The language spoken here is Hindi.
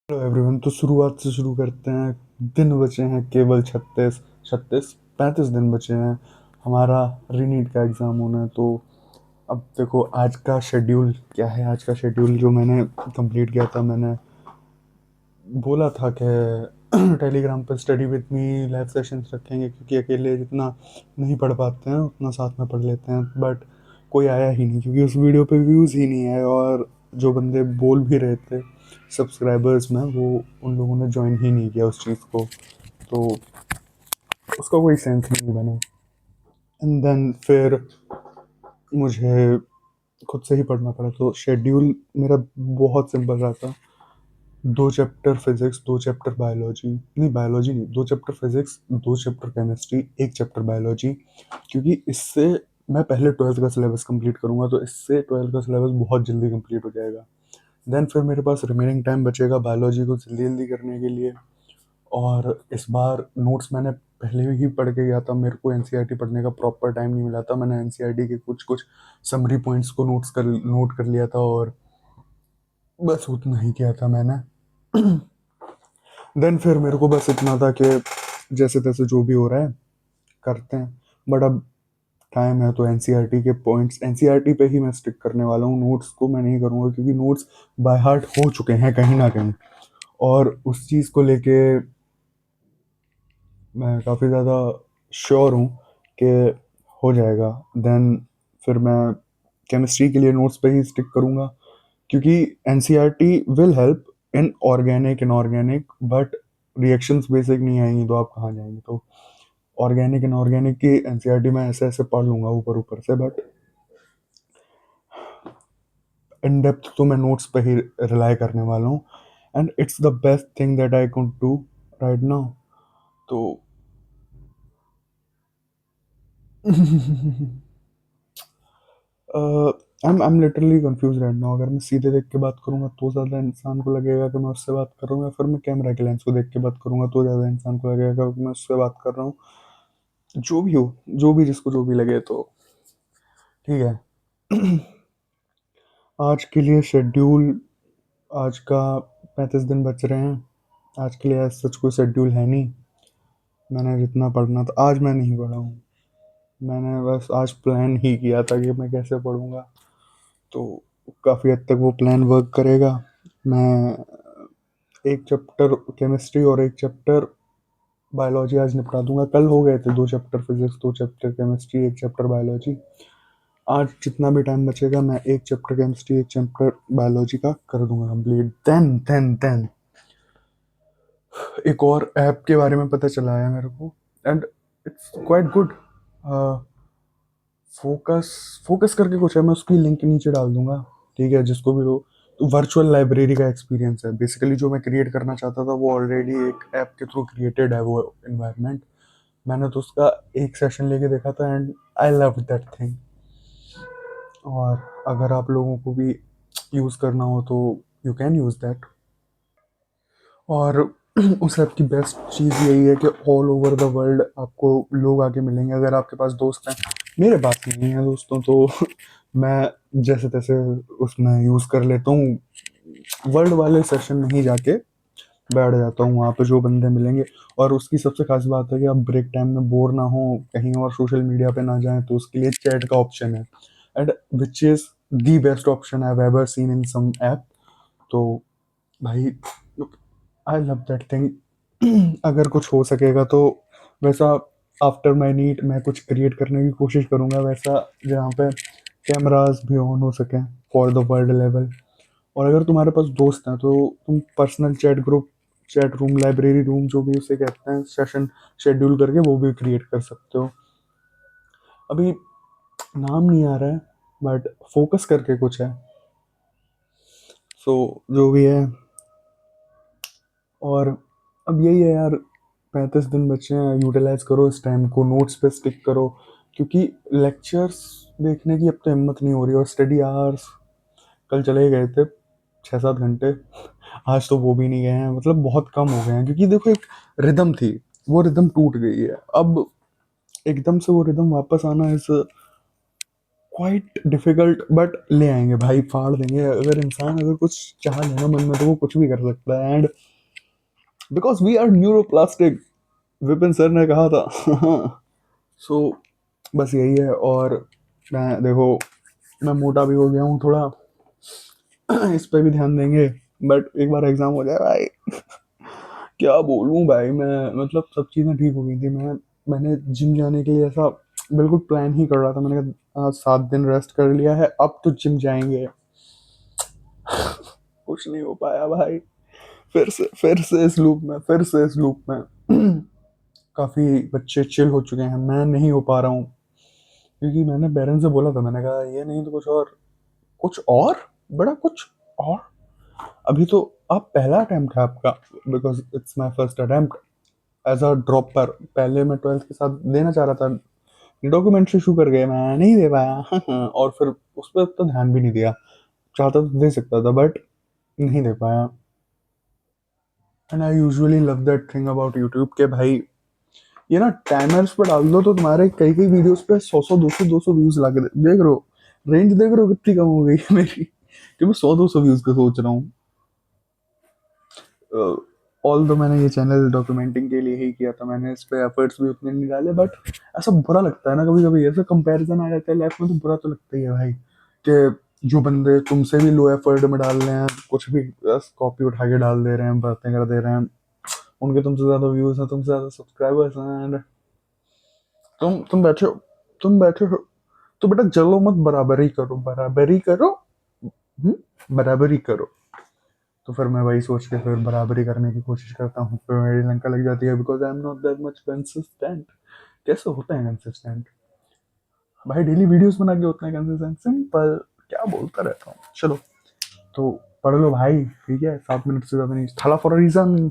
Hello everyone. तो शुरुआत से शुरू करते हैं। दिन बचे हैं केवल 35 दिन बचे हैं हमारा रीनीट का एग्ज़ाम होना है। तो अब देखो आज का शेड्यूल क्या है। आज का शेड्यूल जो मैंने कंप्लीट किया था, मैंने बोला था कि टेलीग्राम पर study with me live sessions रखेंगे, क्योंकि अकेले जितना नहीं पढ़ पाते हैं उतना साथ में पढ़ लेते हैं। बट कोई आया ही नहीं, क्योंकि उस वीडियो पे व्यूज़ ही नहीं आए, और जो बंदे बोल भी रहे थे सब्सक्राइबर्स में, वो उन लोगों ने ज्वाइन ही नहीं किया उस चीज़ को। तो उसका कोई सेंस नहीं बना। एंड देन फिर मुझे खुद से ही पढ़ना पड़ा। तो शेड्यूल मेरा बहुत सिंपल रहा था। 2 चैप्टर फिजिक्स, 2 चैप्टर बायोलॉजी, नहीं बायोलॉजी नहीं, 2 chapter physics, 2 chapter chemistry, 1 chapter biology. क्योंकि इससे मैं पहले 12th का सिलेबस कंप्लीट करूंगा, तो इससे 12th का सिलेबस बहुत जल्दी कंप्लीट हो जाएगा। देन फिर मेरे पास रिमेनिंग टाइम बचेगा बायोलॉजी को जल्दी जल्दी करने के लिए। और इस बार नोट्स मैंने पहले ही पढ़ के गया था। मेरे को एनसीईआरटी पढ़ने का प्रॉपर टाइम नहीं मिला था। मैंने एनसीईआरटी के कुछ कुछ समरी पॉइंट्स को नोट कर लिया था, और बस उतना ही किया था मैंने। देन फिर मेरे को बस इतना था कि जैसे तैसे जो भी हो रहा है करते हैं। बट अब टाइम है, तो एनसीईआरटी के पॉइंट्स एनसीईआरटी पे ही मैं स्टिक करने वाला हूँ। नोट्स को मैं नहीं करूँगा, क्योंकि नोट्स बाय हार्ट हो चुके हैं कहीं ना कहीं। और उस चीज़ को लेके मैं काफ़ी ज़्यादा श्योर हूँ कि हो जाएगा। देन फिर मैं केमिस्ट्री के लिए नोट्स पे ही स्टिक करूँगा, क्योंकि NCERT will help in organic inorganic, but reactions basic नहीं आएंगी तो आप कहाँ जाएंगे। तो ऑर्गेनिक इनऑर्गेनिक की एनसीईआरटी में ऐसे ऐसे पढ़ लूँगा ऊपर ऊपर से, बट इन डेप्थ तो मैं नोट्स पे ही रिलाई करने वाला हूँ। And it's the best thing that I could do right now. तो I am literally confuse right now. अगर मैं सीधे देख के बात करूंगा तो ज़्यादा इंसान को लगेगा कि मैं उससे बात कर रहा हूँ, या फिर मैं कैमरा के लेंस को देख के बात करूंगा तो ज़्यादा इंसान को लगेगा कि मैं उससे बात कर रहा हूँ। जो भी हो, जो भी जिसको जो भी लगे, तो ठीक है। आज के लिए शेड्यूल, आज का 35 दिन बच रहे हैं। आज के लिए सच कोई शेड्यूल है नहीं। मैंने जितना पढ़ना था आज मैं नहीं पढ़ा हूँ। मैंने बस आज प्लान ही किया था कि मैं कैसे पढ़ूंगा। तो काफ़ी हद तक वो प्लान वर्क करेगा। मैं 1 चैप्टर केमिस्ट्री और 1 चैप्टर बायोलॉजी आज निपटा दूंगा। कल हो गए थे 2 chapter physics, 2 chapter chemistry, 1 chapter biology. आज जितना भी टाइम बचेगा मैं 1 चैप्टर केमिस्ट्री, 1 चैप्टर बायोलॉजी का कर दूंगा कंप्लीट। देन एक और ऐप के बारे में पता चला है मेरे को, and it's quite good. Focus focus करके कुछ है, मैं उसकी लिंक नीचे डाल दूंगा। ठीक है, जिसको भी हो। तो वर्चुअल लाइब्रेरी का एक्सपीरियंस है बेसिकली जो मैं क्रिएट करना चाहता था, वो ऑलरेडी एक ऐप के थ्रू क्रिएटेड है वो इन्वायरमेंट। मैंने तो उसका एक सेशन लेके देखा था, and I love that thing. और अगर आप लोगों को भी यूज़ करना हो तो यू कैन यूज़ दैट। और उस ऐप की बेस्ट चीज़ यही है कि ऑल ओवर द वर्ल्ड आपको लोग आके मिलेंगे। अगर आपके पास दोस्त हैं, मेरे पास नहीं है दोस्तों, तो मैं जैसे तैसे उसमें यूज़ कर लेता हूँ। वर्ल्ड वाले सेशन में ही जाके बैठ जाता हूँ, वहाँ पे जो बंदे मिलेंगे। और उसकी सबसे खास बात है कि आप ब्रेक टाइम में बोर ना हो, कहीं और सोशल मीडिया पे ना जाएं, तो उसके लिए चैट का ऑप्शन है, and which is the best option I have ever seen in some app. तो भाई, आई लव दैट थिंग। अगर कुछ हो सकेगा तो वैसा आफ्टर माई नीट मैं कुछ क्रिएट करने की कोशिश करूंगा, वैसा जहाँ पे कैमरास भी ऑन हो सकें फॉर द वर्ल्ड लेवल। और अगर तुम्हारे पास दोस्त हैं तो तुम personal chat group, chat room, library room, जो भी उसे कहते हैं, सेशन शेड्यूल करके वो भी क्रिएट कर सकते हो। अभी नाम नहीं आ रहा है, बट फोकस करके कुछ है। सो जो भी है। और अब यही है यार, 35 दिन बचे हैं, यूटिलाइज करो इस टाइम को, नोट्स पे स्टिक करो। क्योंकि लेक्चर्स देखने की अब तो हिम्मत नहीं हो रही, और स्टडी आवर्स कल चले गए थे 6-7 घंटे। आज तो वो भी नहीं गए हैं, मतलब बहुत कम हो गए हैं। क्योंकि देखो एक रिदम थी, वो रिदम टूट गई है। अब एकदम से वो रिदम वापस आना इज क्वाइट डिफिकल्ट, बट ले आएंगे भाई, फाड़ देंगे। अगर इंसान अगर कुछ चाह लेना मन में तो वो कुछ भी कर सकता है। And because we are neuroplastic, Vipin sir ने कहा था। सो बस यही है। और मैं देखो, मैं मोटा भी हो गया हूँ थोड़ा, इस पे भी ध्यान देंगे। बट एक बार एग्जाम हो जाए भाई, क्या बोलूं भाई मैं, मतलब सब चीज़ें ठीक हो गई थी। मैंने जिम जाने के लिए ऐसा बिल्कुल प्लान ही कर रहा था। मैंने कहा आज 7 दिन रेस्ट कर लिया है, अब तो जिम जाएंगे। कुछ नहीं हो पाया भाई। फिर से इस लूप में, काफ़ी बच्चे चिल हो चुके हैं, मैं नहीं हो पा रहा हूँ। क्योंकि मैंने पेरेंट्स से बोला था, मैंने कहा ये नहीं तो कुछ और, कुछ और, बड़ा कुछ और। अभी तो आप पहला अटेम्प्ट है आपका, because it's my first attempt as a dropper. पहले मैं 12th के साथ देना चाह रहा था, डॉक्यूमेंट्स इशू कर गए, मैं नहीं दे पाया। और फिर उस पर तो ध्यान भी नहीं दिया, चाहता तो दे सकता था बट नहीं दे पाया। And I usually love that thing about YouTube के भाई, ये ना टाइमर्स पे डाल दो तो तुम्हारे कई कई वीडियोस पे 100 200 व्यूज ला के देख रहे हो। रेंज देख रहे हो कितनी कम हो गई है मेरी, कि मैं 100 200 व्यूज का सोच रहा हूँ। ऑल दो मैंने ये चैनल डॉक्यूमेंटिंग के लिए ही किया था, मैंने इस पे एफर्ट्स भी उतने नहीं डाले, बट ऐसा बुरा लगता है ना कभी कभी, ऐसा कंपैरिजन आ जाता है लाइफ में तो बुरा तो लगता ही है भाई, कि जो बंदे तुमसे भी लो एफर्ट में डाल रहे हैं, कुछ भी बस कॉपी उठा के डाल दे रहे हैं, बातें कर दे रहे हैं, उनके तुमसे ज्यादा व्यूज हैं, तुमसे ज्यादा सब्सक्राइबर्स हैं, and तुम बैठे हो तो बेटा जलो मत, बराबरी करो, बराबरी करो। बराबरी करो। तो फिर मैं वही सोच के फिर बराबरी करने की कोशिश करता हूँ, फिर मेरी लंका लग जाती है, because I am not that much consistent. कैसे होते हैं कंसिस्टेंट भाई, डेली वीडियोस बना के होते हैं कंसिस्टेंट, सिंपल। क्या बोलता रहता हूँ, चलो। तो पढ़ लो भाई, ठीक है, 7 मिनट से ज्यादा नहीं, थाला फॉर अ रीजन।